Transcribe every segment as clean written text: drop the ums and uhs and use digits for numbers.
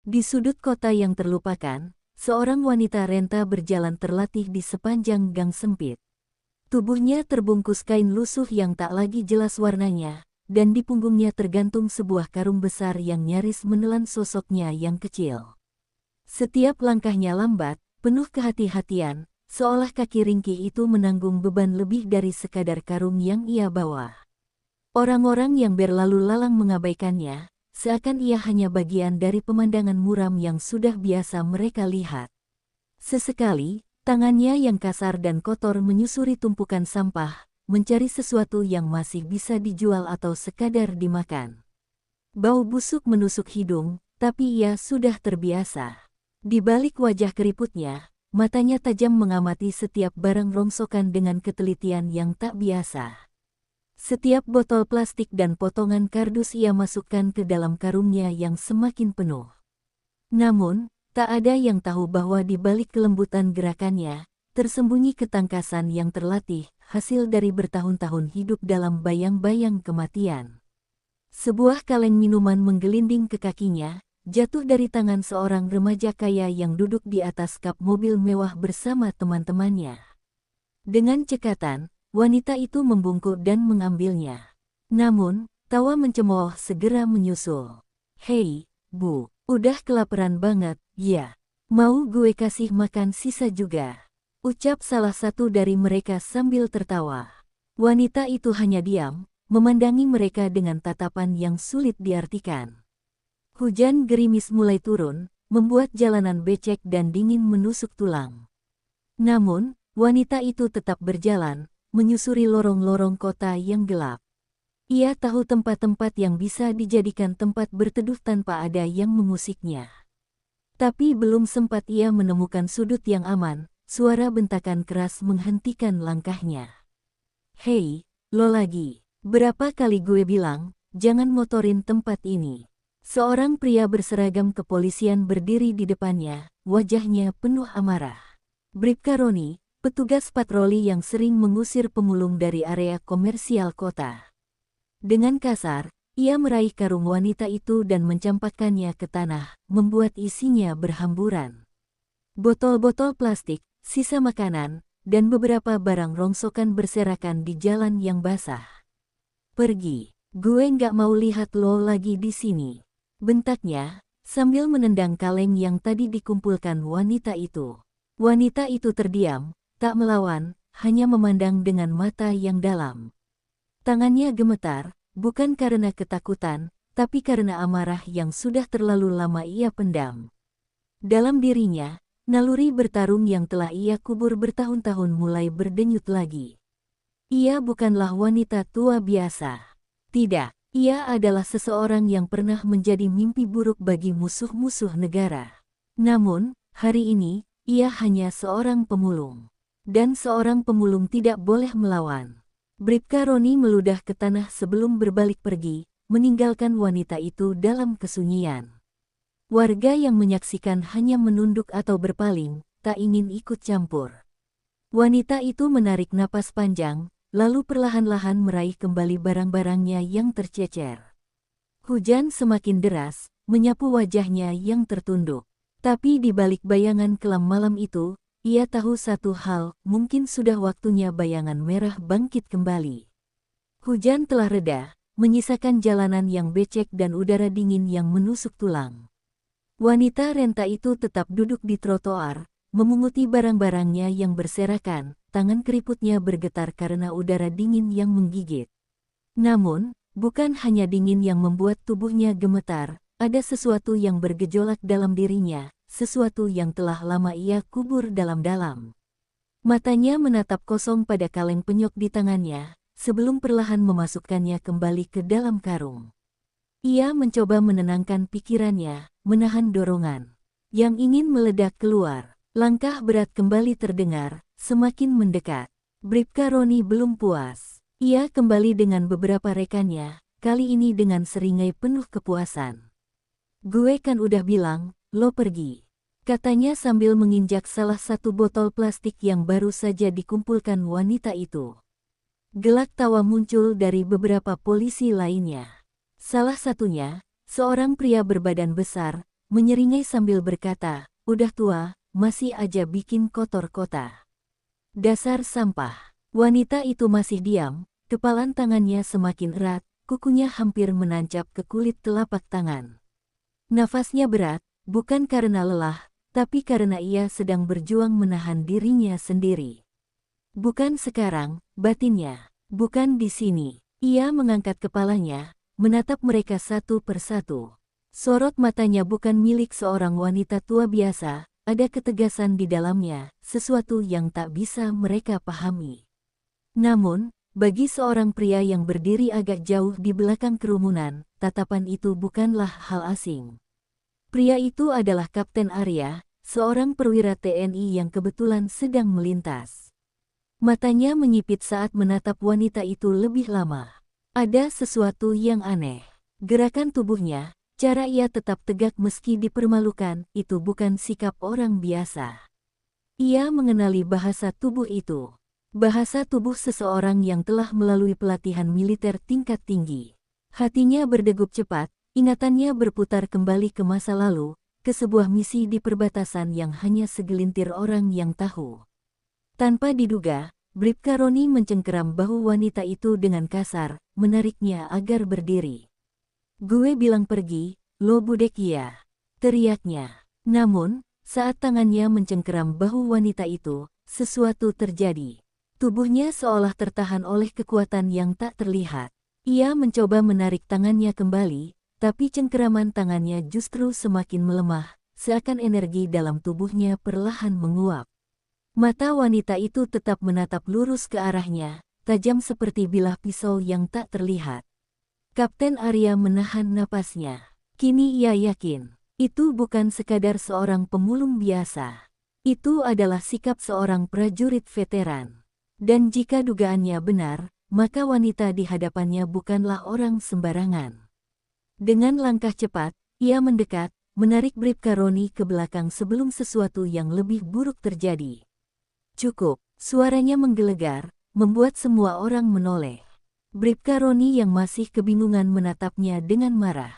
Di sudut kota yang terlupakan, seorang wanita renta berjalan terlatih di sepanjang gang sempit. Tubuhnya terbungkus kain lusuh yang tak lagi jelas warnanya, dan di punggungnya tergantung sebuah karung besar yang nyaris menelan sosoknya yang kecil. Setiap langkahnya lambat, penuh kehati-hatian, seolah kaki ringkih itu menanggung beban lebih dari sekadar karung yang ia bawa. Orang-orang yang berlalu lalang mengabaikannya, seakan ia hanya bagian dari pemandangan muram yang sudah biasa mereka lihat. Sesekali, tangannya yang kasar dan kotor menyusuri tumpukan sampah, mencari sesuatu yang masih bisa dijual atau sekadar dimakan. Bau busuk menusuk hidung, tapi ia sudah terbiasa. Di balik wajah keriputnya, matanya tajam mengamati setiap barang rongsokan dengan ketelitian yang tak biasa. Setiap botol plastik dan potongan kardus ia masukkan ke dalam karungnya yang semakin penuh. Namun, tak ada yang tahu bahwa di balik kelembutan gerakannya, tersembunyi ketangkasan yang terlatih, hasil dari bertahun-tahun hidup dalam bayang-bayang kematian. Sebuah kaleng minuman menggelinding ke kakinya, jatuh dari tangan seorang remaja kaya yang duduk di atas kap mobil mewah bersama teman-temannya. Dengan cekatan, wanita itu membungkuk dan mengambilnya. Namun, tawa mencemooh segera menyusul. "Hei, Bu, udah kelaparan banget, ya? Mau gue kasih makan sisa juga?" ucap salah satu dari mereka sambil tertawa. Wanita itu hanya diam, memandangi mereka dengan tatapan yang sulit diartikan. Hujan gerimis mulai turun, membuat jalanan becek dan dingin menusuk tulang. Namun, wanita itu tetap berjalan, menyusuri lorong-lorong kota yang gelap. Ia tahu tempat-tempat yang bisa dijadikan tempat berteduh tanpa ada yang mengusiknya. Tapi belum sempat ia menemukan sudut yang aman, suara bentakan keras menghentikan langkahnya. "Hei, lo lagi. Berapa kali gue bilang, jangan motorin tempat ini." Seorang pria berseragam kepolisian berdiri di depannya, wajahnya penuh amarah. Bribka Roni, petugas patroli yang sering mengusir pemulung dari area komersial kota. Dengan kasar, ia meraih karung wanita itu dan mencampakkannya ke tanah, membuat isinya berhamburan. Botol-botol plastik, sisa makanan, dan beberapa barang rongsokan berserakan di jalan yang basah. "Pergi, gue nggak mau lihat lo lagi di sini," bentaknya, sambil menendang kaleng yang tadi dikumpulkan wanita itu. Wanita itu terdiam, tak melawan, hanya memandang dengan mata yang dalam. Tangannya gemetar, bukan karena ketakutan, tapi karena amarah yang sudah terlalu lama ia pendam. Dalam dirinya, naluri bertarung yang telah ia kubur bertahun-tahun mulai berdenyut lagi. Ia bukanlah wanita tua biasa. Tidak, ia adalah seseorang yang pernah menjadi mimpi buruk bagi musuh-musuh negara. Namun, hari ini, ia hanya seorang pemulung. Dan seorang pemulung tidak boleh melawan. Bribka Roni meludah ke tanah sebelum berbalik pergi, meninggalkan wanita itu dalam kesunyian. Warga yang menyaksikan hanya menunduk atau berpaling, tak ingin ikut campur. Wanita itu menarik napas panjang, lalu perlahan-lahan meraih kembali barang-barangnya yang tercecer. Hujan semakin deras, menyapu wajahnya yang tertunduk. Tapi di balik bayangan kelam malam itu, ia tahu satu hal, mungkin sudah waktunya bayangan merah bangkit kembali. Hujan telah reda, menyisakan jalanan yang becek dan udara dingin yang menusuk tulang. Wanita renta itu tetap duduk di trotoar, memunguti barang-barangnya yang berserakan, tangan keriputnya bergetar karena udara dingin yang menggigit. Namun, bukan hanya dingin yang membuat tubuhnya gemetar, ada sesuatu yang bergejolak dalam dirinya, sesuatu yang telah lama ia kubur dalam-dalam. Matanya menatap kosong pada kaleng penyok di tangannya, sebelum perlahan memasukkannya kembali ke dalam karung. Ia mencoba menenangkan pikirannya, menahan dorongan yang ingin meledak keluar. Langkah berat kembali terdengar, semakin mendekat. Bribka Roni belum puas. Ia kembali dengan beberapa rekannya, kali ini dengan seringai penuh kepuasan. "Gue kan udah bilang, lo pergi," katanya sambil menginjak salah satu botol plastik yang baru saja dikumpulkan wanita itu. Gelak tawa muncul dari beberapa polisi lainnya. Salah satunya, seorang pria berbadan besar, menyeringai sambil berkata, "Udah tua, masih aja bikin kotor kota. Dasar sampah." Wanita itu masih diam, kepalan tangannya semakin erat, kukunya hampir menancap ke kulit telapak tangan. Nafasnya berat, bukan karena lelah, tapi karena ia sedang berjuang menahan dirinya sendiri. "Bukan sekarang," batinnya. "Bukan di sini." Ia mengangkat kepalanya, menatap mereka satu persatu. Sorot matanya bukan milik seorang wanita tua biasa, ada ketegasan di dalamnya, sesuatu yang tak bisa mereka pahami. Namun, bagi seorang pria yang berdiri agak jauh di belakang kerumunan, tatapan itu bukanlah hal asing. Pria itu adalah Kapten Arya, seorang perwira TNI yang kebetulan sedang melintas. Matanya menyipit saat menatap wanita itu lebih lama. Ada sesuatu yang aneh. Gerakan tubuhnya, cara ia tetap tegak meski dipermalukan, itu bukan sikap orang biasa. Ia mengenali bahasa tubuh itu. Bahasa tubuh seseorang yang telah melalui pelatihan militer tingkat tinggi. Hatinya berdegup cepat, ingatannya berputar kembali ke masa lalu, ke sebuah misi di perbatasan yang hanya segelintir orang yang tahu. Tanpa diduga, Bribka Roni mencengkeram bahu wanita itu dengan kasar, menariknya agar berdiri. "Gue bilang pergi, lo budek ya," teriaknya. Namun, saat tangannya mencengkeram bahu wanita itu, sesuatu terjadi. Tubuhnya seolah tertahan oleh kekuatan yang tak terlihat. Ia mencoba menarik tangannya kembali, tapi cengkeraman tangannya justru semakin melemah, seakan energi dalam tubuhnya perlahan menguap. Mata wanita itu tetap menatap lurus ke arahnya, tajam seperti bilah pisau yang tak terlihat. Kapten Arya menahan napasnya. Kini ia yakin, itu bukan sekadar seorang pemulung biasa. Itu adalah sikap seorang prajurit veteran. Dan jika dugaannya benar, maka wanita di hadapannya bukanlah orang sembarangan. Dengan langkah cepat, ia mendekat, menarik Bribka Roni ke belakang sebelum sesuatu yang lebih buruk terjadi. "Cukup," suaranya menggelegar, membuat semua orang menoleh. Bribka Roni yang masih kebingungan menatapnya dengan marah.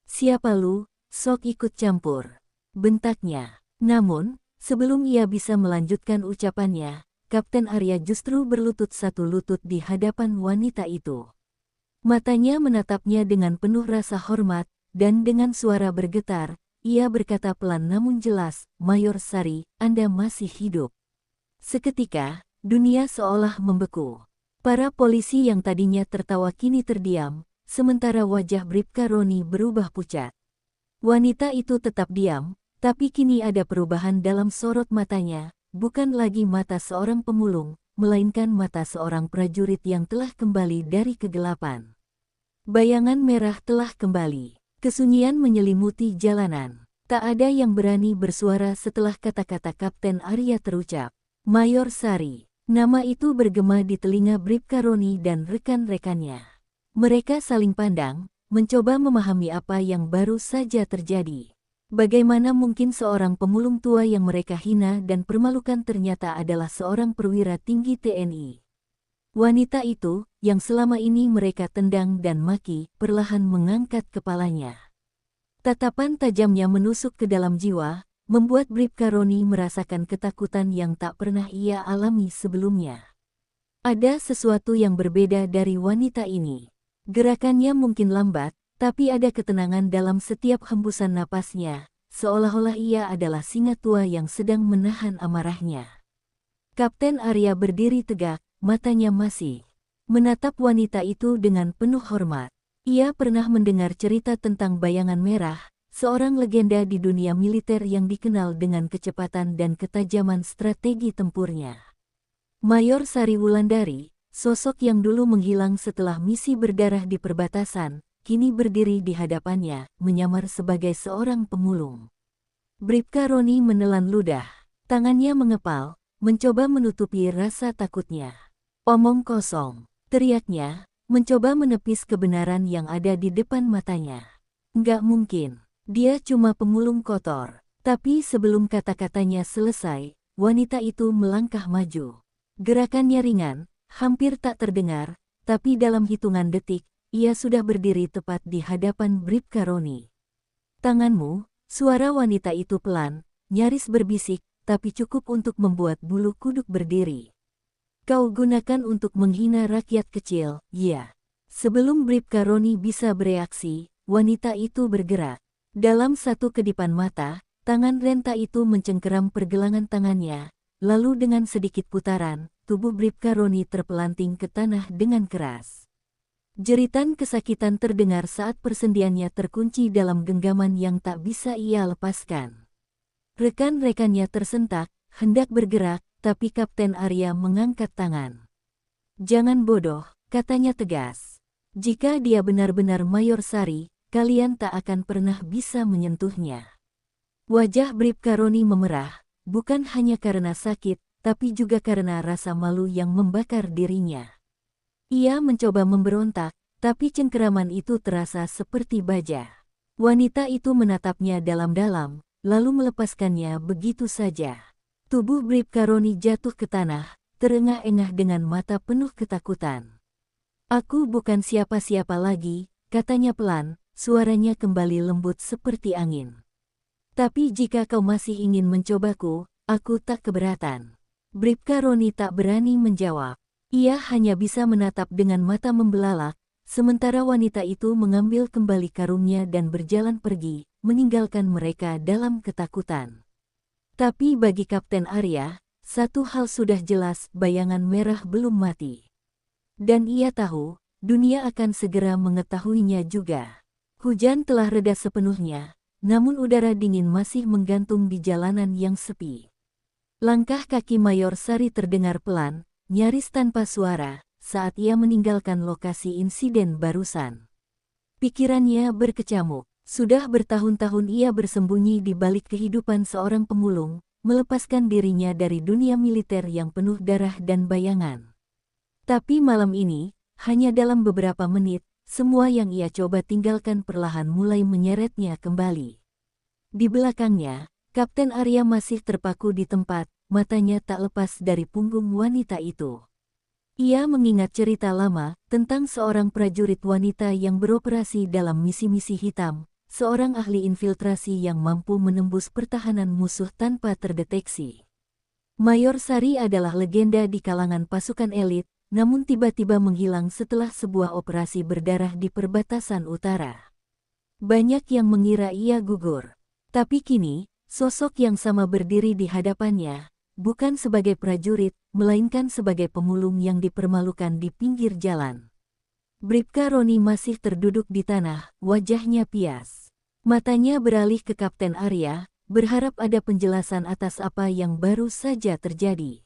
"Siapa lu, sok ikut campur?" bentaknya. Namun, sebelum ia bisa melanjutkan ucapannya, Kapten Arya justru berlutut satu lutut di hadapan wanita itu. Matanya menatapnya dengan penuh rasa hormat, dan dengan suara bergetar, ia berkata pelan namun jelas, "Mayor Sari, Anda masih hidup." Seketika, dunia seolah membeku. Para polisi yang tadinya tertawa kini terdiam, sementara wajah Bribka Roni berubah pucat. Wanita itu tetap diam, tapi kini ada perubahan dalam sorot matanya, bukan lagi mata seorang pemulung, melainkan mata seorang prajurit yang telah kembali dari kegelapan. Bayangan merah telah kembali. Kesunyian menyelimuti jalanan. Tak ada yang berani bersuara setelah kata-kata Kapten Arya terucap. "Mayor Sari." Nama itu bergema di telinga Bribka Roni dan rekan-rekannya. Mereka saling pandang, mencoba memahami apa yang baru saja terjadi. Bagaimana mungkin seorang pemulung tua yang mereka hina dan permalukan ternyata adalah seorang perwira tinggi TNI. Wanita itu, yang selama ini mereka tendang dan maki, perlahan mengangkat kepalanya. Tatapan tajamnya menusuk ke dalam jiwa, membuat Bribka Roni merasakan ketakutan yang tak pernah ia alami sebelumnya. Ada sesuatu yang berbeda dari wanita ini. Gerakannya mungkin lambat, tapi ada ketenangan dalam setiap hembusan napasnya, seolah-olah ia adalah singa tua yang sedang menahan amarahnya. Kapten Arya berdiri tegak, matanya masih menatap wanita itu dengan penuh hormat. Ia pernah mendengar cerita tentang Bayangan Merah, seorang legenda di dunia militer yang dikenal dengan kecepatan dan ketajaman strategi tempurnya. Mayor Sari Wulandari, sosok yang dulu menghilang setelah misi berdarah di perbatasan, kini berdiri di hadapannya, menyamar sebagai seorang pemulung. Bribka Roni menelan ludah. Tangannya mengepal, mencoba menutupi rasa takutnya. "Omong kosong," teriaknya, mencoba menepis kebenaran yang ada di depan matanya. "Nggak mungkin, dia cuma pemulung kotor." Tapi sebelum kata-katanya selesai, wanita itu melangkah maju. Gerakannya ringan, hampir tak terdengar, tapi dalam hitungan detik, ia sudah berdiri tepat di hadapan Bribka Roni. "Tanganmu," Suara wanita itu pelan, nyaris berbisik, tapi cukup untuk membuat bulu kuduk berdiri. Kau gunakan untuk menghina rakyat kecil, ya. Sebelum Bribka Roni bisa bereaksi, wanita itu bergerak. Dalam satu kedipan mata, tangan Renta itu mencengkeram pergelangan tangannya, lalu dengan sedikit putaran, tubuh Bribka Roni terpelanting ke tanah dengan keras. Jeritan kesakitan terdengar saat persendiannya terkunci dalam genggaman yang tak bisa ia lepaskan. Rekan-rekannya tersentak, hendak bergerak, tapi Kapten Arya mengangkat tangan. "Jangan bodoh," katanya tegas. "Jika dia benar-benar Mayor Sari, kalian tak akan pernah bisa menyentuhnya." Wajah Bribka Roni memerah, bukan hanya karena sakit, tapi juga karena rasa malu yang membakar dirinya. Ia mencoba memberontak, tapi cengkeraman itu terasa seperti baja. Wanita itu menatapnya dalam-dalam, lalu melepaskannya begitu saja. Tubuh Bribka Roni jatuh ke tanah, terengah-engah dengan mata penuh ketakutan. "Aku bukan siapa-siapa lagi," katanya pelan, suaranya kembali lembut seperti angin. "Tapi jika kau masih ingin mencobaku, aku tak keberatan." Bribka Roni tak berani menjawab. Ia hanya bisa menatap dengan mata membelalak, sementara wanita itu mengambil kembali karungnya dan berjalan pergi, meninggalkan mereka dalam ketakutan. Tapi bagi Kapten Arya, satu hal sudah jelas, bayangan merah belum mati. Dan ia tahu, dunia akan segera mengetahuinya juga. Hujan telah reda sepenuhnya, namun udara dingin masih menggantung di jalanan yang sepi. Langkah kaki Mayor Sari terdengar pelan, nyaris tanpa suara, saat ia meninggalkan lokasi insiden barusan. Pikirannya berkecamuk. Sudah bertahun-tahun ia bersembunyi di balik kehidupan seorang pemulung, melepaskan dirinya dari dunia militer yang penuh darah dan bayangan. Tapi malam ini, hanya dalam beberapa menit, semua yang ia coba tinggalkan perlahan mulai menyeretnya kembali. Di belakangnya, Kapten Arya masih terpaku di tempat, matanya tak lepas dari punggung wanita itu. Ia mengingat cerita lama tentang seorang prajurit wanita yang beroperasi dalam misi-misi hitam, seorang ahli infiltrasi yang mampu menembus pertahanan musuh tanpa terdeteksi. Mayor Sari adalah legenda di kalangan pasukan elit, namun tiba-tiba menghilang setelah sebuah operasi berdarah di perbatasan utara. Banyak yang mengira ia gugur. Tapi kini, sosok yang sama berdiri di hadapannya, bukan sebagai prajurit, melainkan sebagai pemulung yang dipermalukan di pinggir jalan. Bribka Roni masih terduduk di tanah, wajahnya pias. Matanya beralih ke Kapten Arya, berharap ada penjelasan atas apa yang baru saja terjadi.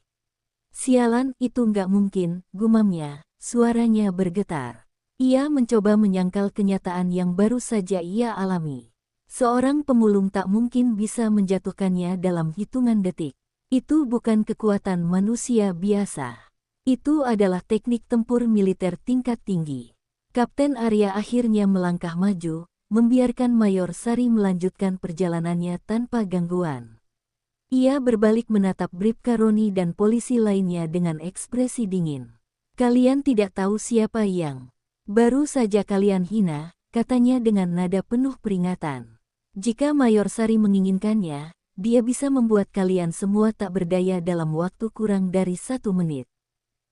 "Sialan, itu nggak mungkin," gumamnya, suaranya bergetar. Ia mencoba menyangkal kenyataan yang baru saja ia alami. Seorang pemulung tak mungkin bisa menjatuhkannya dalam hitungan detik. Itu bukan kekuatan manusia biasa. Itu adalah teknik tempur militer tingkat tinggi. Kapten Arya akhirnya melangkah maju, membiarkan Mayor Sari melanjutkan perjalanannya tanpa gangguan. Ia berbalik menatap Bribka Roni dan polisi lainnya dengan ekspresi dingin. "Kalian tidak tahu siapa yang baru saja kalian hina," katanya dengan nada penuh peringatan. "Jika Mayor Sari menginginkannya, dia bisa membuat kalian semua tak berdaya dalam waktu kurang dari 1 menit.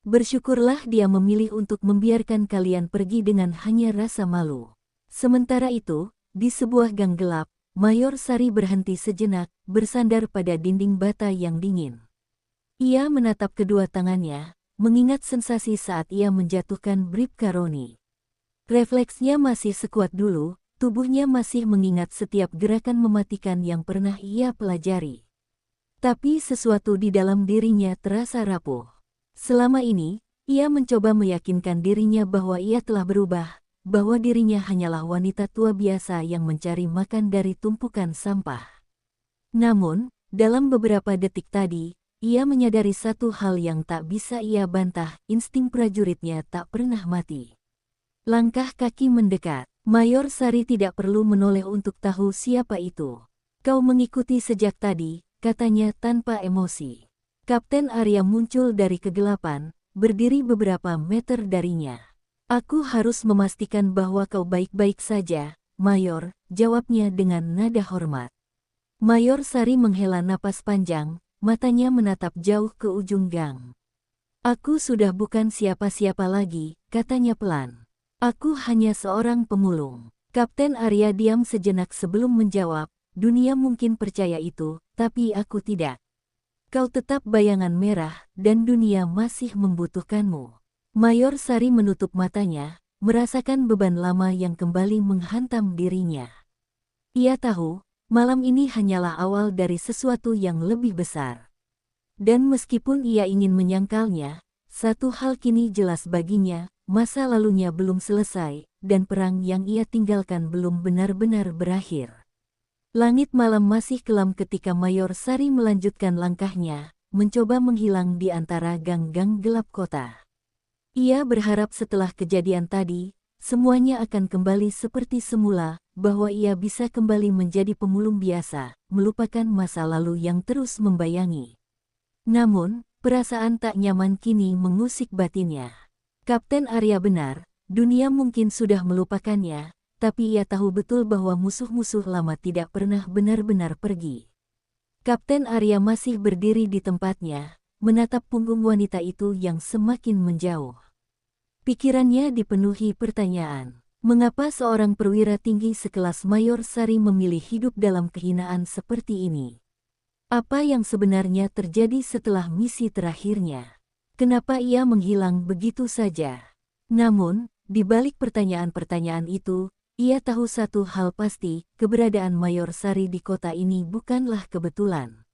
Bersyukurlah dia memilih untuk membiarkan kalian pergi dengan hanya rasa malu." Sementara itu, di sebuah gang gelap, Mayor Sari berhenti sejenak, bersandar pada dinding bata yang dingin. Ia menatap kedua tangannya, mengingat sensasi saat ia menjatuhkan Bribka Roni. Refleksnya masih sekuat dulu, tubuhnya masih mengingat setiap gerakan mematikan yang pernah ia pelajari. Tapi sesuatu di dalam dirinya terasa rapuh. Selama ini, ia mencoba meyakinkan dirinya bahwa ia telah berubah, bahwa dirinya hanyalah wanita tua biasa yang mencari makan dari tumpukan sampah. Namun, dalam beberapa detik tadi, ia menyadari satu hal yang tak bisa ia bantah, insting prajuritnya tak pernah mati. Langkah kaki mendekat. Mayor Sari tidak perlu menoleh untuk tahu siapa itu. "Kau mengikuti sejak tadi," katanya tanpa emosi. Kapten Arya muncul dari kegelapan, berdiri beberapa meter darinya. "Aku harus memastikan bahwa kau baik-baik saja, Mayor," jawabnya dengan nada hormat. Mayor Sari menghela napas panjang, matanya menatap jauh ke ujung gang. Aku sudah bukan siapa-siapa lagi, katanya pelan. Aku hanya seorang pemulung. Kapten Arya diam sejenak sebelum menjawab, dunia mungkin percaya itu, tapi aku tidak. Kau tetap bayangan merah, dan dunia masih membutuhkanmu. Mayor Sari menutup matanya, merasakan beban lama yang kembali menghantam dirinya. Ia tahu, malam ini hanyalah awal dari sesuatu yang lebih besar. Dan meskipun ia ingin menyangkalnya, satu hal kini jelas baginya, masa lalunya belum selesai, dan perang yang ia tinggalkan belum benar-benar berakhir. Langit malam masih kelam ketika Mayor Sari melanjutkan langkahnya, mencoba menghilang di antara gang-gang gelap kota. Ia berharap setelah kejadian tadi, semuanya akan kembali seperti semula, bahwa ia bisa kembali menjadi pemulung biasa, melupakan masa lalu yang terus membayangi. Namun, perasaan tak nyaman kini mengusik batinnya. Kapten Arya benar, dunia mungkin sudah melupakannya, tapi ia tahu betul bahwa musuh-musuh lama tidak pernah benar-benar pergi. Kapten Arya masih berdiri di tempatnya, menatap punggung wanita itu yang semakin menjauh. Pikirannya dipenuhi pertanyaan. Mengapa seorang perwira tinggi sekelas Mayor Sari memilih hidup dalam kehinaan seperti ini? Apa yang sebenarnya terjadi setelah misi terakhirnya? Kenapa ia menghilang begitu saja? Namun, di balik pertanyaan-pertanyaan itu, ia tahu satu hal pasti, keberadaan Mayor Sari di kota ini bukanlah kebetulan.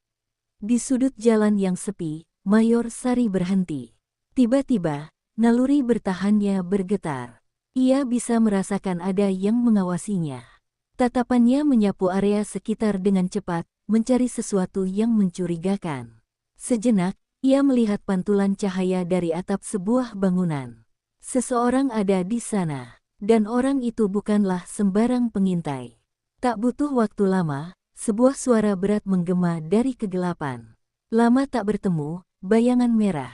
Di sudut jalan yang sepi, Mayor Sari berhenti. Tiba-tiba, naluri bertahannya bergetar. Ia bisa merasakan ada yang mengawasinya. Tatapannya menyapu area sekitar dengan cepat, mencari sesuatu yang mencurigakan. Sejenak, ia melihat pantulan cahaya dari atap sebuah bangunan. Seseorang ada di sana, dan orang itu bukanlah sembarang pengintai. Tak butuh waktu lama, sebuah suara berat menggema dari kegelapan. Lama tak bertemu, bayangan merah.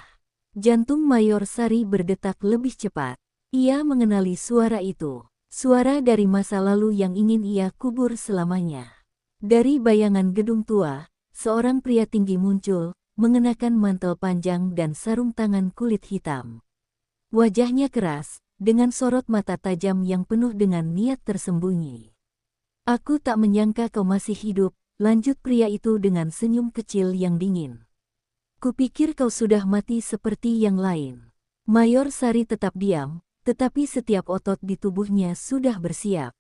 Jantung Mayor Sari berdetak lebih cepat. Ia mengenali suara itu. Suara dari masa lalu yang ingin ia kubur selamanya. Dari bayangan gedung tua, seorang pria tinggi muncul, mengenakan mantel panjang dan sarung tangan kulit hitam. Wajahnya keras, dengan sorot mata tajam yang penuh dengan niat tersembunyi. Aku tak menyangka kau masih hidup, lanjut pria itu dengan senyum kecil yang dingin. Kupikir kau sudah mati seperti yang lain. Mayor Sari tetap diam, tetapi setiap otot di tubuhnya sudah bersiap.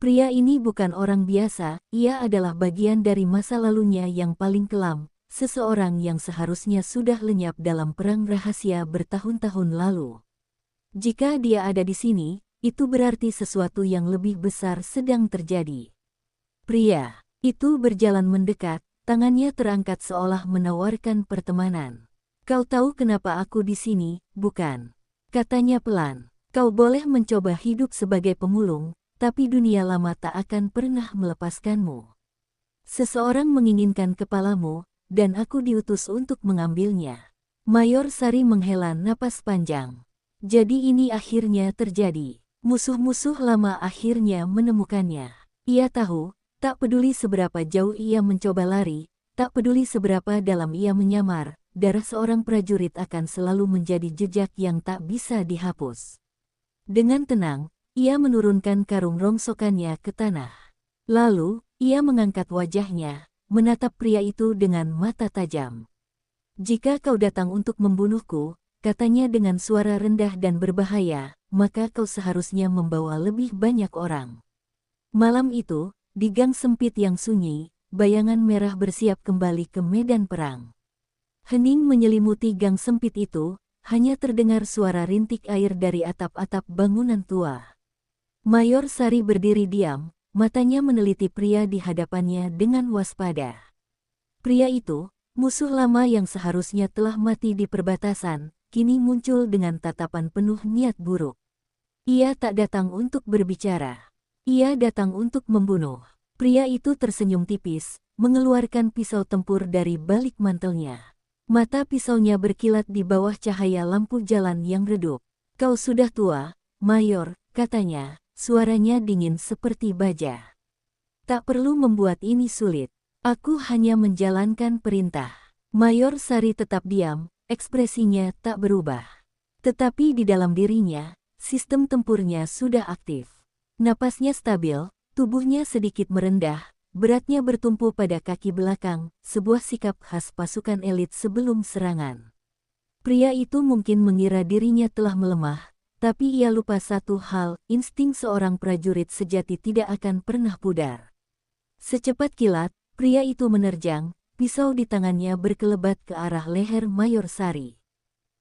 Pria ini bukan orang biasa, ia adalah bagian dari masa lalunya yang paling kelam, seseorang yang seharusnya sudah lenyap dalam perang rahasia bertahun-tahun lalu. Jika dia ada di sini, itu berarti sesuatu yang lebih besar sedang terjadi. Pria itu berjalan mendekat, tangannya terangkat seolah menawarkan pertemanan. Kau tahu kenapa aku di sini, bukan? Katanya pelan. Kau boleh mencoba hidup sebagai pemulung, tapi dunia lama tak akan pernah melepaskanmu. Seseorang menginginkan kepalamu, dan aku diutus untuk mengambilnya. Mayor Sari menghela napas panjang. Jadi ini akhirnya terjadi. Musuh-musuh lama akhirnya menemukannya. Ia tahu, tak peduli seberapa jauh ia mencoba lari, tak peduli seberapa dalam ia menyamar, darah seorang prajurit akan selalu menjadi jejak yang tak bisa dihapus. Dengan tenang, ia menurunkan karung rongsokannya ke tanah. Lalu, ia mengangkat wajahnya, menatap pria itu dengan mata tajam. Jika kau datang untuk membunuhku, katanya dengan suara rendah dan berbahaya, maka kau seharusnya membawa lebih banyak orang. Malam itu, di gang sempit yang sunyi, bayangan merah bersiap kembali ke medan perang. Hening menyelimuti gang sempit itu, hanya terdengar suara rintik air dari atap-atap bangunan tua. Mayor Sari berdiri diam, matanya meneliti pria di hadapannya dengan waspada. Pria itu, musuh lama yang seharusnya telah mati di perbatasan, kini muncul dengan tatapan penuh niat buruk. Ia tak datang untuk berbicara. Ia datang untuk membunuh. Pria itu tersenyum tipis, mengeluarkan pisau tempur dari balik mantelnya. Mata pisaunya berkilat di bawah cahaya lampu jalan yang redup. Kau sudah tua, Mayor, katanya. Suaranya dingin seperti baja. Tak perlu membuat ini sulit. Aku hanya menjalankan perintah. Mayor Sari tetap diam, ekspresinya tak berubah. Tetapi di dalam dirinya, sistem tempurnya sudah aktif. Napasnya stabil, tubuhnya sedikit merendah, beratnya bertumpu pada kaki belakang, sebuah sikap khas pasukan elit sebelum serangan. Pria itu mungkin mengira dirinya telah melemah, tapi ia lupa satu hal, insting seorang prajurit sejati tidak akan pernah pudar. Secepat kilat, pria itu menerjang, pisau di tangannya berkelebat ke arah leher Mayor Sari.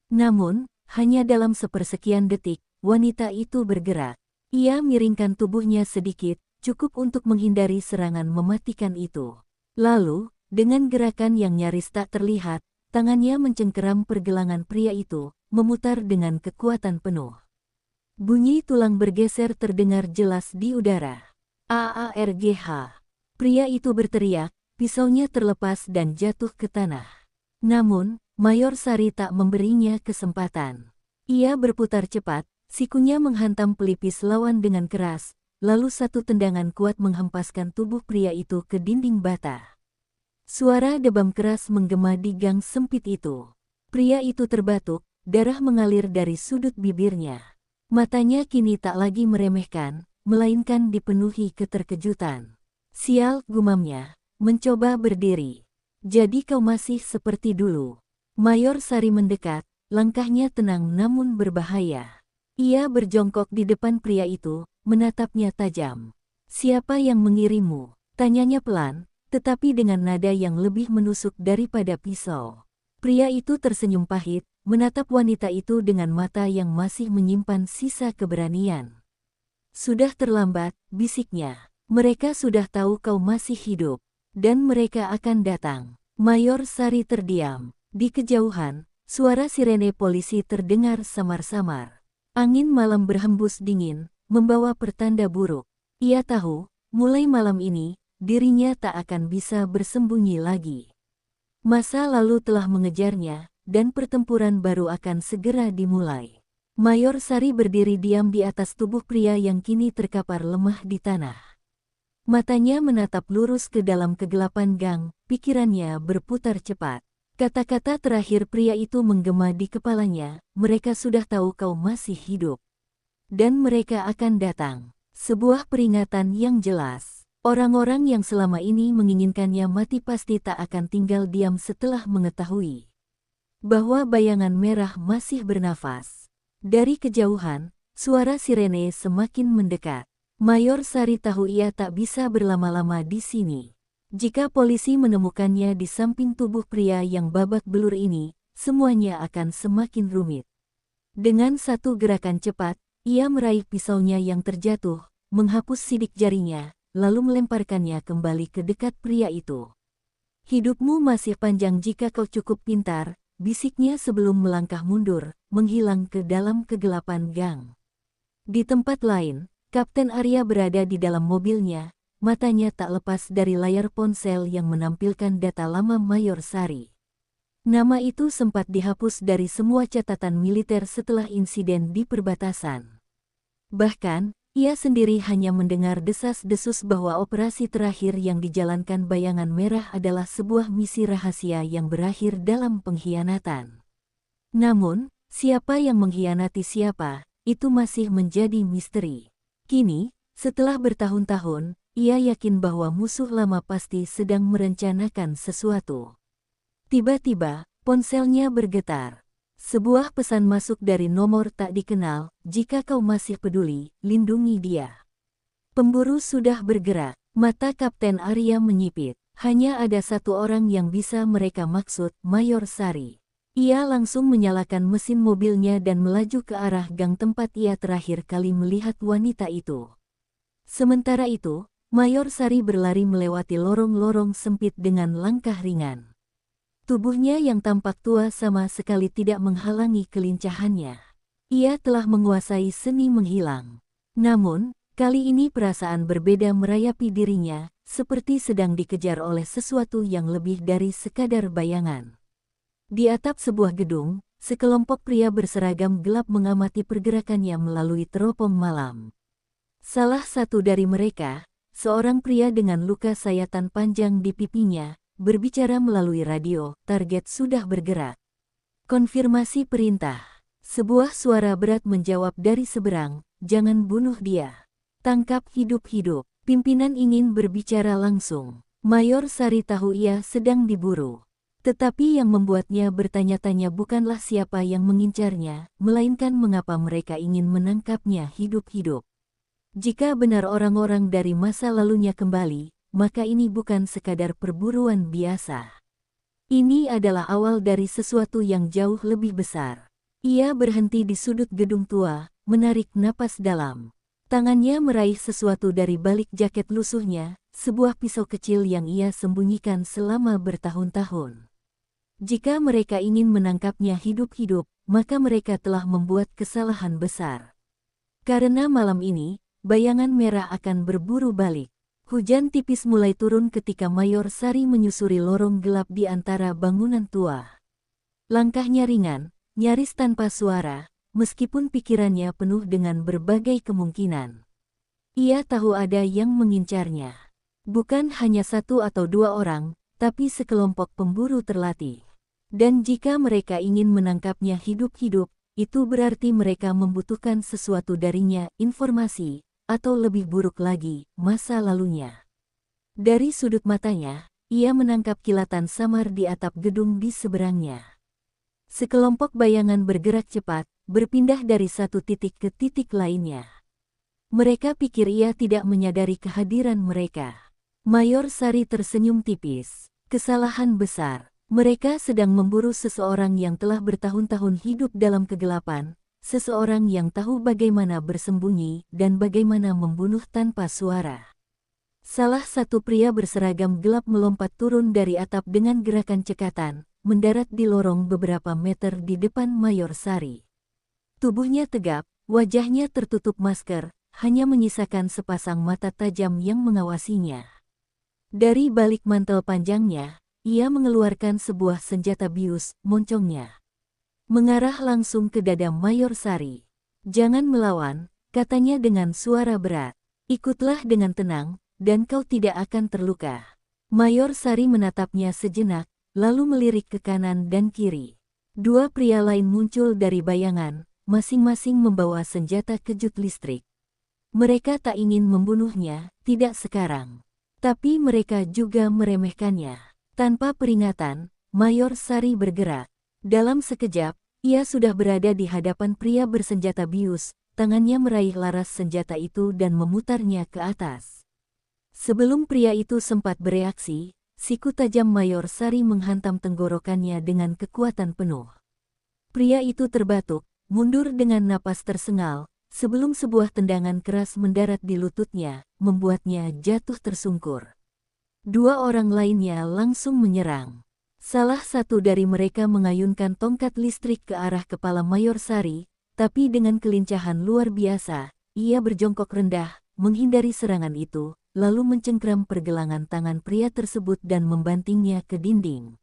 Namun, hanya dalam sepersekian detik, wanita itu bergerak. Ia miringkan tubuhnya sedikit, cukup untuk menghindari serangan mematikan itu. Lalu, dengan gerakan yang nyaris tak terlihat, tangannya mencengkeram pergelangan pria itu, memutar dengan kekuatan penuh. Bunyi tulang bergeser terdengar jelas di udara. AARGH. Pria itu berteriak, pisaunya terlepas dan jatuh ke tanah. Namun, Mayor Sari tak memberinya kesempatan. Ia berputar cepat, sikunya menghantam pelipis lawan dengan keras, lalu satu tendangan kuat menghempaskan tubuh pria itu ke dinding bata. Suara debam keras menggema di gang sempit itu. Pria itu terbatuk, darah mengalir dari sudut bibirnya. Matanya kini tak lagi meremehkan, melainkan dipenuhi keterkejutan. Sial, gumamnya, mencoba berdiri. Jadi kau masih seperti dulu. Mayor Sari mendekat, langkahnya tenang namun berbahaya. Ia berjongkok di depan pria itu, menatapnya tajam. Siapa yang mengirimmu? Tanyanya pelan, tetapi dengan nada yang lebih menusuk daripada pisau. Pria itu tersenyum pahit, menatap wanita itu dengan mata yang masih menyimpan sisa keberanian. Sudah terlambat, bisiknya. Mereka sudah tahu kau masih hidup, dan mereka akan datang. Mayor Sari terdiam. Di kejauhan, suara sirene polisi terdengar samar-samar. Angin malam berhembus dingin, membawa pertanda buruk. Ia tahu, mulai malam ini, dirinya tak akan bisa bersembunyi lagi. Masa lalu telah mengejarnya, dan pertempuran baru akan segera dimulai. Mayor Sari berdiri diam di atas tubuh pria yang kini terkapar lemah di tanah. Matanya menatap lurus ke dalam kegelapan gang, pikirannya berputar cepat. Kata-kata terakhir pria itu menggema di kepalanya, mereka sudah tahu kau masih hidup. Dan mereka akan datang. Sebuah peringatan yang jelas. Orang-orang yang selama ini menginginkannya mati pasti tak akan tinggal diam setelah mengetahui bahwa bayangan merah masih bernafas. Dari kejauhan, suara sirene semakin mendekat. Mayor Sari tahu ia tak bisa berlama-lama di sini. Jika polisi menemukannya di samping tubuh pria yang babak belur ini, semuanya akan semakin rumit. Dengan satu gerakan cepat, ia meraih pisaunya yang terjatuh, menghapus sidik jarinya, lalu melemparkannya kembali ke dekat pria itu. Hidupmu masih panjang jika kau cukup pintar, bisiknya sebelum melangkah mundur, menghilang ke dalam kegelapan gang. Di tempat lain, Kapten Arya berada di dalam mobilnya, matanya tak lepas dari layar ponsel yang menampilkan data lama Mayor Sari. Nama itu sempat dihapus dari semua catatan militer setelah insiden di perbatasan. Bahkan, ia sendiri hanya mendengar desas-desus bahwa operasi terakhir yang dijalankan Bayangan Merah adalah sebuah misi rahasia yang berakhir dalam pengkhianatan. Namun, siapa yang mengkhianati siapa, itu masih menjadi misteri. Kini, setelah bertahun-tahun, ia yakin bahwa musuh lama pasti sedang merencanakan sesuatu. Tiba-tiba, ponselnya bergetar. Sebuah pesan masuk dari nomor tak dikenal, jika kau masih peduli, lindungi dia. Pemburu sudah bergerak, mata Kapten Arya menyipit. Hanya ada satu orang yang bisa mereka maksud, Mayor Sari. Ia langsung menyalakan mesin mobilnya dan melaju ke arah gang tempat ia terakhir kali melihat wanita itu. Sementara itu, Mayor Sari berlari melewati lorong-lorong sempit dengan langkah ringan. Tubuhnya yang tampak tua sama sekali tidak menghalangi kelincahannya. Ia telah menguasai seni menghilang. Namun, kali ini perasaan berbeda merayapi dirinya, seperti sedang dikejar oleh sesuatu yang lebih dari sekadar bayangan. Di atap sebuah gedung, sekelompok pria berseragam gelap mengamati pergerakannya melalui teropong malam. Salah satu dari mereka, seorang pria dengan luka sayatan panjang di pipinya, berbicara melalui radio. Target sudah bergerak. Konfirmasi perintah. Sebuah suara berat menjawab dari seberang, "Jangan bunuh dia. Tangkap hidup-hidup." Pimpinan ingin berbicara langsung. Mayor Sari tahu ia sedang diburu. Tetapi yang membuatnya bertanya-tanya bukanlah siapa yang mengincarnya, melainkan mengapa mereka ingin menangkapnya hidup-hidup. Jika benar orang-orang dari masa lalunya kembali, maka ini bukan sekadar perburuan biasa. Ini adalah awal dari sesuatu yang jauh lebih besar. Ia berhenti di sudut gedung tua, menarik napas dalam. Tangannya meraih sesuatu dari balik jaket lusuhnya, sebuah pisau kecil yang ia sembunyikan selama bertahun-tahun. Jika mereka ingin menangkapnya hidup-hidup, maka mereka telah membuat kesalahan besar. Karena malam ini, bayangan merah akan berburu balik. Hujan tipis mulai turun ketika Mayor Sari menyusuri lorong gelap di antara bangunan tua. Langkahnya ringan, nyaris tanpa suara, meskipun pikirannya penuh dengan berbagai kemungkinan. Ia tahu ada yang mengincarnya. Bukan hanya satu atau dua orang, tapi sekelompok pemburu terlatih. Dan jika mereka ingin menangkapnya hidup-hidup, itu berarti mereka membutuhkan sesuatu darinya, informasi, atau lebih buruk lagi, masa lalunya. Dari sudut matanya, ia menangkap kilatan samar di atap gedung di seberangnya. Sekelompok bayangan bergerak cepat, berpindah dari satu titik ke titik lainnya. Mereka pikir ia tidak menyadari kehadiran mereka. Mayor Sari tersenyum tipis. Kesalahan besar. Mereka sedang memburu seseorang yang telah bertahun-tahun hidup dalam kegelapan, seseorang yang tahu bagaimana bersembunyi dan bagaimana membunuh tanpa suara. Salah satu pria berseragam gelap melompat turun dari atap dengan gerakan cekatan, mendarat di lorong beberapa meter di depan Mayor Sari. Tubuhnya tegap, wajahnya tertutup masker, hanya menyisakan sepasang mata tajam yang mengawasinya. Dari balik mantel panjangnya, ia mengeluarkan sebuah senjata bius, moncongnya. Mengarah langsung ke dada Mayor Sari. "Jangan melawan," katanya dengan suara berat. "Ikutlah dengan tenang, dan kau tidak akan terluka." Mayor Sari menatapnya sejenak, lalu melirik ke kanan dan kiri. Dua pria lain muncul dari bayangan, masing-masing membawa senjata kejut listrik. Mereka tak ingin membunuhnya, tidak sekarang. Tapi mereka juga meremehkannya. Tanpa peringatan, Mayor Sari bergerak. Dalam sekejap, ia sudah berada di hadapan pria bersenjata bius, tangannya meraih laras senjata itu dan memutarnya ke atas. Sebelum pria itu sempat bereaksi, siku tajam Mayor Sari menghantam tenggorokannya dengan kekuatan penuh. Pria itu terbatuk, mundur dengan napas tersengal, sebelum sebuah tendangan keras mendarat di lututnya, membuatnya jatuh tersungkur. Dua orang lainnya langsung menyerang. Salah satu dari mereka mengayunkan tongkat listrik ke arah kepala Mayor Sari, tapi dengan kelincahan luar biasa, ia berjongkok rendah, menghindari serangan itu, lalu mencengkram pergelangan tangan pria tersebut dan membantingnya ke dinding.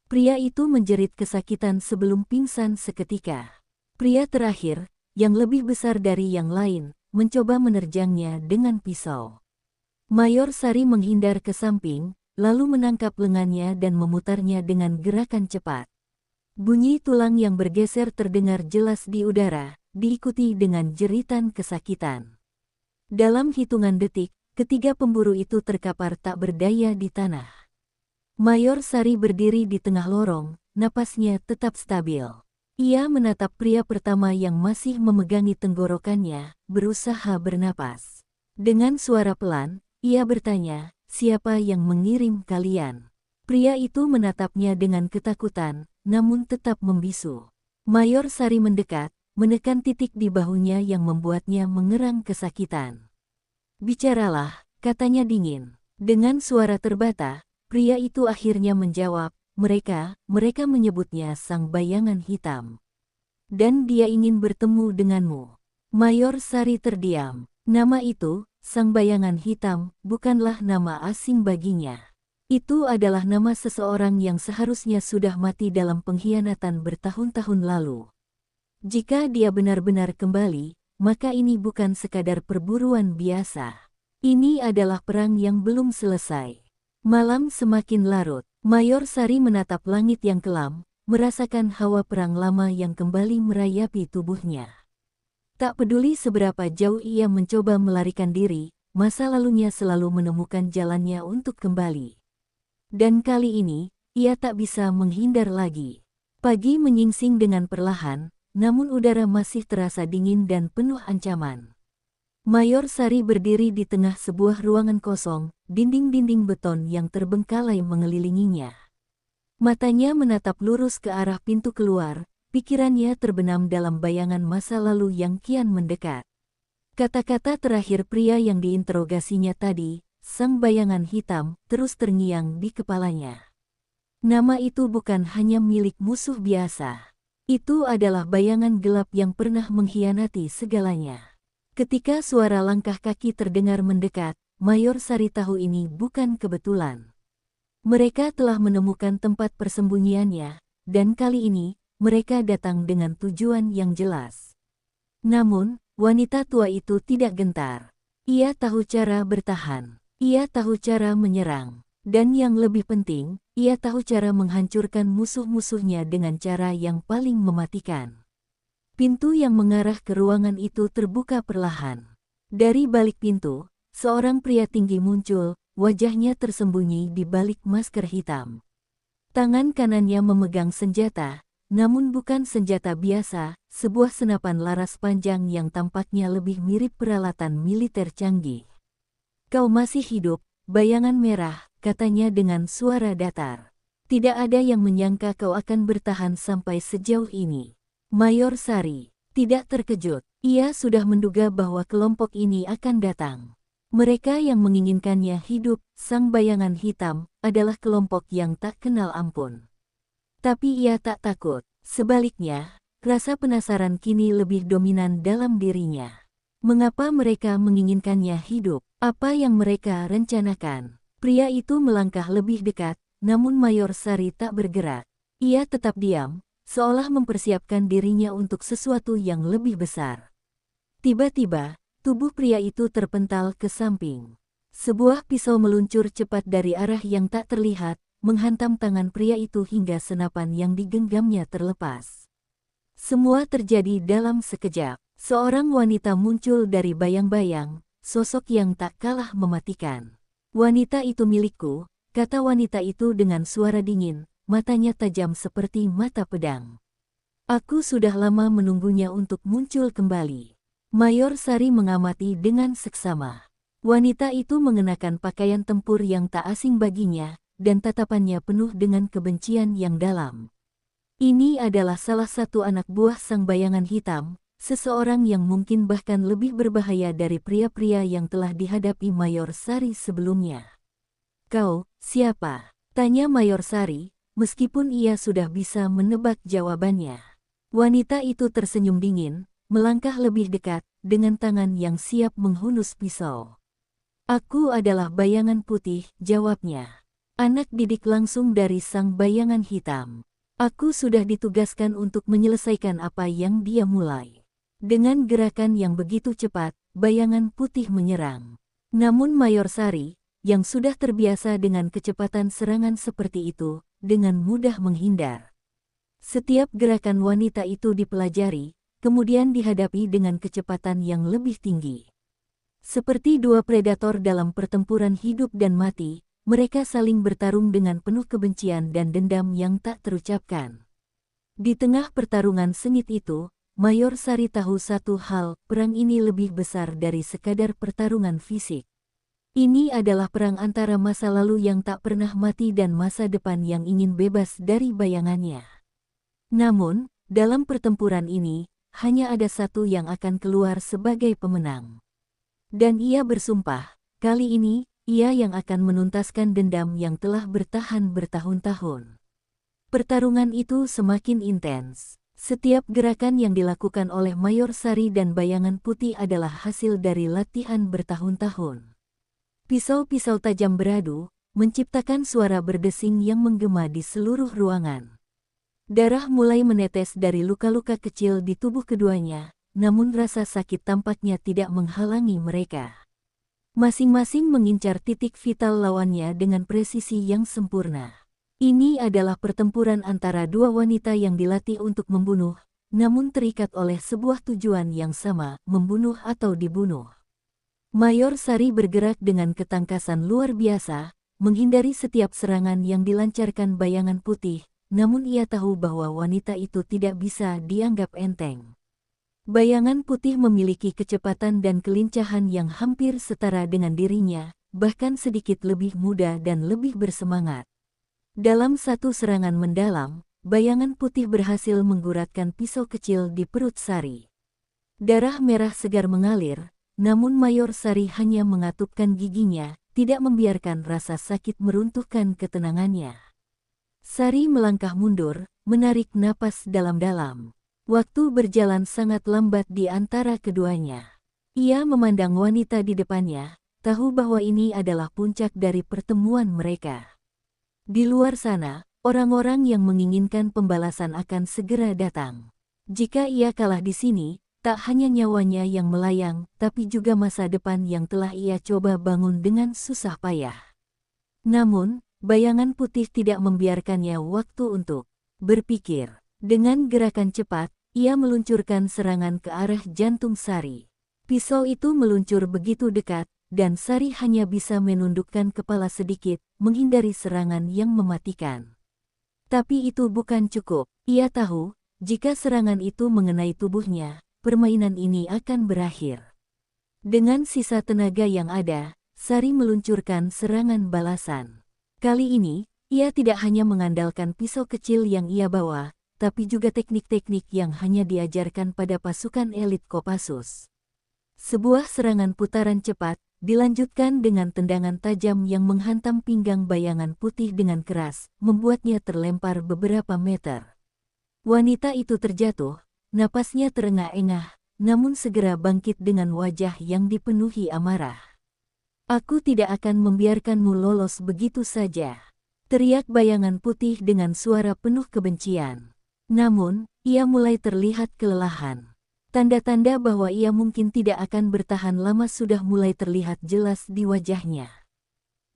Pria itu menjerit kesakitan sebelum pingsan seketika. Pria terakhir, yang lebih besar dari yang lain, mencoba menerjangnya dengan pisau. Mayor Sari menghindar ke samping, lalu menangkap lengannya dan memutarnya dengan gerakan cepat. Bunyi tulang yang bergeser terdengar jelas di udara, diikuti dengan jeritan kesakitan. Dalam hitungan detik, ketiga pemburu itu terkapar tak berdaya di tanah. Mayor Sari berdiri di tengah lorong, napasnya tetap stabil. Ia menatap pria pertama yang masih memegangi tenggorokannya, berusaha bernapas. Dengan suara pelan, ia bertanya, "Siapa yang mengirim kalian?" Pria itu menatapnya dengan ketakutan, namun tetap membisu. Mayor Sari mendekat, menekan titik di bahunya yang membuatnya mengerang kesakitan. "Bicaralah," katanya dingin. Dengan suara terbata, pria itu akhirnya menjawab, mereka menyebutnya Sang Bayangan Hitam. Dan dia ingin bertemu denganmu." Mayor Sari terdiam. Nama itu, Sang Bayangan Hitam, bukanlah nama asing baginya. Itu adalah nama seseorang yang seharusnya sudah mati dalam pengkhianatan bertahun-tahun lalu. Jika dia benar-benar kembali, maka ini bukan sekadar perburuan biasa. Ini adalah perang yang belum selesai. Malam semakin larut. Mayor Sari menatap langit yang kelam, merasakan hawa perang lama yang kembali merayapi tubuhnya. Tak peduli seberapa jauh ia mencoba melarikan diri, masa lalunya selalu menemukan jalannya untuk kembali. Dan kali ini, ia tak bisa menghindar lagi. Pagi menyingsing dengan perlahan, namun udara masih terasa dingin dan penuh ancaman. Mayor Sari berdiri di tengah sebuah ruangan kosong, dinding-dinding beton yang terbengkalai mengelilinginya. Matanya menatap lurus ke arah pintu keluar, pikirannya terbenam dalam bayangan masa lalu yang kian mendekat. Kata-kata terakhir pria yang diinterogasinya tadi, sang bayangan hitam, terus terngiang di kepalanya. Nama itu bukan hanya milik musuh biasa. Itu adalah bayangan gelap yang pernah mengkhianati segalanya. Ketika suara langkah kaki terdengar mendekat, Mayor Sari tahu ini bukan kebetulan. Mereka telah menemukan tempat persembunyiannya, dan kali ini, mereka datang dengan tujuan yang jelas. Namun, wanita tua itu tidak gentar. Ia tahu cara bertahan. Ia tahu cara menyerang. Dan yang lebih penting, ia tahu cara menghancurkan musuh-musuhnya dengan cara yang paling mematikan. Pintu yang mengarah ke ruangan itu terbuka perlahan. Dari balik pintu, seorang pria tinggi muncul, wajahnya tersembunyi di balik masker hitam. Tangan kanannya memegang senjata, namun bukan senjata biasa, sebuah senapan laras panjang yang tampaknya lebih mirip peralatan militer canggih. "Kau masih hidup, bayangan merah," katanya dengan suara datar. "Tidak ada yang menyangka kau akan bertahan sampai sejauh ini." Mayor Sari tidak terkejut. Ia sudah menduga bahwa kelompok ini akan datang. Mereka yang menginginkannya hidup, sang bayangan hitam, adalah kelompok yang tak kenal ampun. Tapi ia tak takut. Sebaliknya, rasa penasaran kini lebih dominan dalam dirinya. Mengapa mereka menginginkannya hidup? Apa yang mereka rencanakan? Pria itu melangkah lebih dekat, namun Mayor Sari tak bergerak. Ia tetap diam, seolah mempersiapkan dirinya untuk sesuatu yang lebih besar. Tiba-tiba, tubuh pria itu terpental ke samping. Sebuah pisau meluncur cepat dari arah yang tak terlihat, menghantam tangan pria itu hingga senapan yang digenggamnya terlepas. Semua terjadi dalam sekejap. Seorang wanita muncul dari bayang-bayang, sosok yang tak kalah mematikan. "Wanita itu milikku," kata wanita itu dengan suara dingin, matanya tajam seperti mata pedang. "Aku sudah lama menunggunya untuk muncul kembali." Mayor Sari mengamati dengan seksama. Wanita itu mengenakan pakaian tempur yang tak asing baginya, dan tatapannya penuh dengan kebencian yang dalam. Ini adalah salah satu anak buah sang bayangan hitam, seseorang yang mungkin bahkan lebih berbahaya dari pria-pria yang telah dihadapi Mayor Sari sebelumnya. "Kau, siapa?" tanya Mayor Sari, meskipun ia sudah bisa menebak jawabannya. Wanita itu tersenyum dingin, melangkah lebih dekat, dengan tangan yang siap menghunus pisau. "Aku adalah bayangan putih," jawabnya. "Anak didik langsung dari sang bayangan hitam. Aku sudah ditugaskan untuk menyelesaikan apa yang dia mulai." Dengan gerakan yang begitu cepat, bayangan putih menyerang. Namun Mayor Sari, yang sudah terbiasa dengan kecepatan serangan seperti itu, dengan mudah menghindar. Setiap gerakan wanita itu dipelajari, kemudian dihadapi dengan kecepatan yang lebih tinggi. Seperti dua predator dalam pertempuran hidup dan mati, mereka saling bertarung dengan penuh kebencian dan dendam yang tak terucapkan. Di tengah pertarungan sengit itu, Mayor Sari tahu satu hal, perang ini lebih besar dari sekadar pertarungan fisik. Ini adalah perang antara masa lalu yang tak pernah mati dan masa depan yang ingin bebas dari bayangannya. Namun, dalam pertempuran ini, hanya ada satu yang akan keluar sebagai pemenang. Dan ia bersumpah, kali ini, ia yang akan menuntaskan dendam yang telah bertahan bertahun-tahun. Pertarungan itu semakin intens. Setiap gerakan yang dilakukan oleh Mayor Sari dan bayangan putih adalah hasil dari latihan bertahun-tahun. Pisau-pisau tajam beradu, menciptakan suara berdesing yang menggema di seluruh ruangan. Darah mulai menetes dari luka-luka kecil di tubuh keduanya, namun rasa sakit tampaknya tidak menghalangi mereka. Masing-masing mengincar titik vital lawannya dengan presisi yang sempurna. Ini adalah pertempuran antara dua wanita yang dilatih untuk membunuh, namun terikat oleh sebuah tujuan yang sama, membunuh atau dibunuh. Mayor Sari bergerak dengan ketangkasan luar biasa, menghindari setiap serangan yang dilancarkan bayangan putih, namun ia tahu bahwa wanita itu tidak bisa dianggap enteng. Bayangan putih memiliki kecepatan dan kelincahan yang hampir setara dengan dirinya, bahkan sedikit lebih muda dan lebih bersemangat. Dalam satu serangan mendalam, bayangan putih berhasil mengguratkan pisau kecil di perut Sari. Darah merah segar mengalir, namun Mayor Sari hanya mengatupkan giginya, tidak membiarkan rasa sakit meruntuhkan ketenangannya. Sari melangkah mundur, menarik napas dalam-dalam. Waktu berjalan sangat lambat di antara keduanya. Ia memandang wanita di depannya, tahu bahwa ini adalah puncak dari pertemuan mereka. Di luar sana, orang-orang yang menginginkan pembalasan akan segera datang. Jika ia kalah di sini, tak hanya nyawanya yang melayang, tapi juga masa depan yang telah ia coba bangun dengan susah payah. Namun, bayangan putih tidak membiarkannya waktu untuk berpikir. Dengan gerakan cepat, ia meluncurkan serangan ke arah jantung Sari. Pisau itu meluncur begitu dekat, dan Sari hanya bisa menundukkan kepala sedikit, menghindari serangan yang mematikan. Tapi itu bukan cukup. Ia tahu, jika serangan itu mengenai tubuhnya, permainan ini akan berakhir. Dengan sisa tenaga yang ada, Sari meluncurkan serangan balasan. Kali ini, ia tidak hanya mengandalkan pisau kecil yang ia bawa, tapi juga teknik-teknik yang hanya diajarkan pada pasukan elit Kopassus. Sebuah serangan putaran cepat, dilanjutkan dengan tendangan tajam yang menghantam pinggang bayangan putih dengan keras, membuatnya terlempar beberapa meter. Wanita itu terjatuh, napasnya terengah-engah, namun segera bangkit dengan wajah yang dipenuhi amarah. "Aku tidak akan membiarkanmu lolos begitu saja," teriak bayangan putih dengan suara penuh kebencian. Namun, ia mulai terlihat kelelahan. Tanda-tanda bahwa ia mungkin tidak akan bertahan lama sudah mulai terlihat jelas di wajahnya.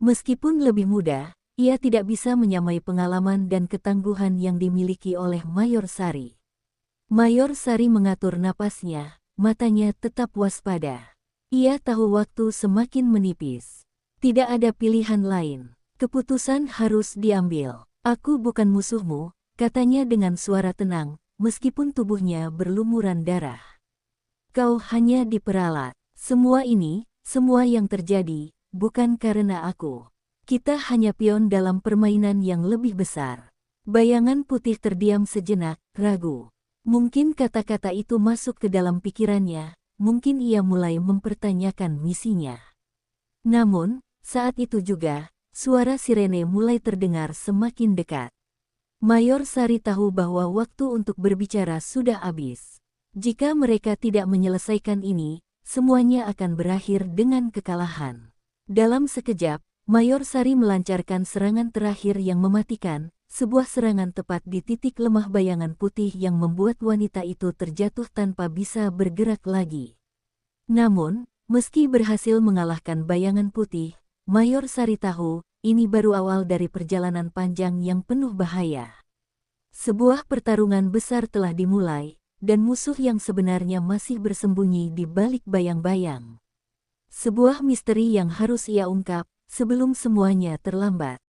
Meskipun lebih muda, ia tidak bisa menyamai pengalaman dan ketangguhan yang dimiliki oleh Mayor Sari. Mayor Sari mengatur napasnya, matanya tetap waspada. Ia tahu waktu semakin menipis. Tidak ada pilihan lain. Keputusan harus diambil. "Aku bukan musuhmu," katanya dengan suara tenang, meskipun tubuhnya berlumuran darah. "Kau hanya diperalat. Semua yang terjadi, bukan karena aku. Kita hanya pion dalam permainan yang lebih besar." Bayangan putih terdiam sejenak, ragu. Mungkin kata-kata itu masuk ke dalam pikirannya, mungkin ia mulai mempertanyakan misinya. Namun, saat itu juga, suara sirene mulai terdengar semakin dekat. Mayor Sari tahu bahwa waktu untuk berbicara sudah habis. Jika mereka tidak menyelesaikan ini, semuanya akan berakhir dengan kekalahan. Dalam sekejap, Mayor Sari melancarkan serangan terakhir yang mematikan, sebuah serangan tepat di titik lemah bayangan putih yang membuat wanita itu terjatuh tanpa bisa bergerak lagi. Namun, meski berhasil mengalahkan bayangan putih, Mayor Sari tahu, ini baru awal dari perjalanan panjang yang penuh bahaya. Sebuah pertarungan besar telah dimulai, dan musuh yang sebenarnya masih bersembunyi di balik bayang-bayang. Sebuah misteri yang harus ia ungkap, sebelum semuanya terlambat.